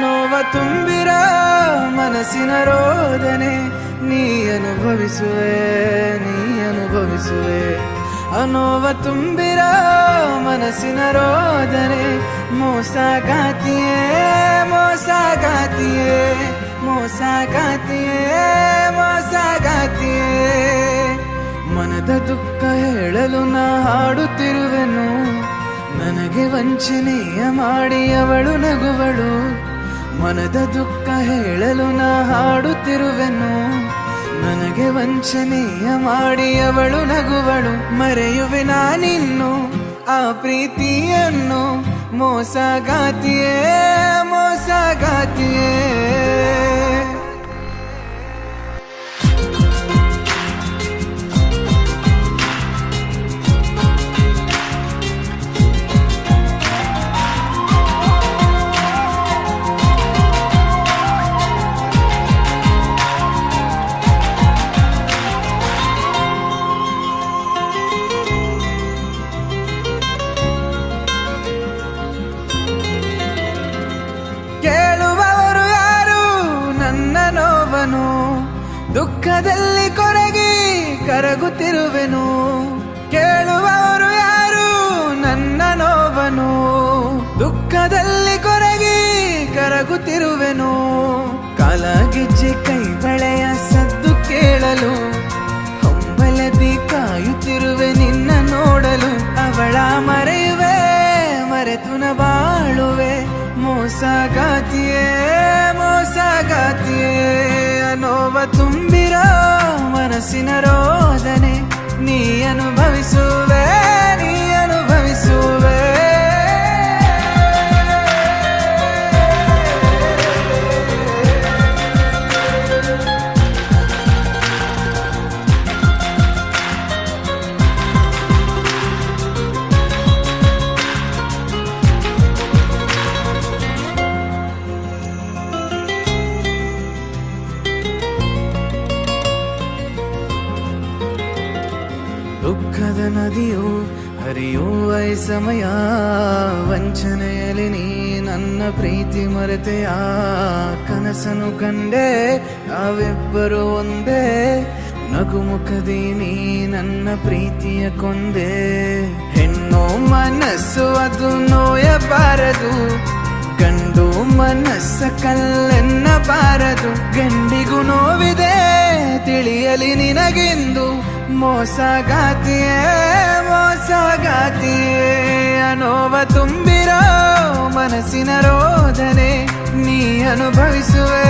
ನೋವ ತುಂಬಿರೋ ಮನಸ್ಸಿನ ರೋದನೆ ನೀ ಅನುಭವಿಸುವೆ ನೋವ ತುಂಬಿರೋ ಮನಸ್ಸಿನ ರೋದನೆ ಮೋಸಗಾತಿಯೇ ಮನದ ದುಃಖ ಹೇಳಲು ನಾ ಹಾಡುತ್ತಿರುವೆನು, ನನಗೆ ವಂಚನೆಯ ಮಾಡಿ ಅವಳು ನಗುವಳು. ಮನದ ದುಃಖ ಹೇಳಲು ನಾ ಹಾಡುತ್ತಿರುವೆನು, ನನಗೆ ವಂಚನೆಯ ಮಾಡಿ ಅವಳು ನಗುವಳು. ಮರೆಯುವೆ ನಾನಿನ್ನು ಆ ಪ್ರೀತಿಯನ್ನು, ಮೋಸಗಾತಿಯೇ ಕೇಳುವವರು ಯಾರು ನನ್ನ ನೋವನು, ದುಃಖದಲ್ಲಿ ಕೊರಗಿ ಕರಗುತ್ತಿರುವೆನು. ಕೇಳುವವರು ಯಾರು ನನ್ನ ನೋವನು, ದುಃಖದಲ್ಲಿ ಕೊರಗಿ ಕರಗುತ್ತಿರುವೆನು. ಕಾಲಗೆಜ್ಜೆ ಕೈ ಬಳೆಯ ಸದ್ದು ಕೇಳಲು ಹಂಬಲದಿ ಕಾಯುತ್ತಿರುವೆ ನಿನ್ನ ನೋಡಲು. ಅವಳ ಮರೆಯುವೆ ಮರೆತು ನ ಬಾಳುವೆ, ಮೋಸಗಾತಿಯೇ ನೋವ ತುಂಬಿರೋ ಮನಸ್ಸಿನ ರೋದನೆ ನೀ ಅನುಭವಿಸುವೆ ದುಃಖದ ನದಿಯು ಹರಿಯುವ ಸಮಯ, ವಂಚನೆಯಲ್ಲಿ ನೀ ನನ್ನ ಪ್ರೀತಿ ಮರೆತೆಯ. ಕನಸನು ಕಂಡೆ ನಾವಿಬ್ಬರು ಒಂದೇ, ನಗುಮುಖದಿ ನೀ ನನ್ನ ಪ್ರೀತಿಯ ಕೊಂದೆ. ಹೆಣ್ಣು ಮನಸ್ಸು ಅದು ನೋಯಬಾರದು, ಗಂಡು ಮನಸ್ಸ ಕಲ್ಲೆನ್ನಬಾರದು. ಗಂಡಿಗೂ ನೋವಿದೆ ತಿಳಿಯಲಿ ನಿನಗೆಂದು, ಮೋಸಗಾತಿಯೇ ನೋವ ತುಂಬಿರೋ ಮನಸ್ಸಿನ ರೋದನೆ ನೀ ಅನುಭವಿಸುವೆ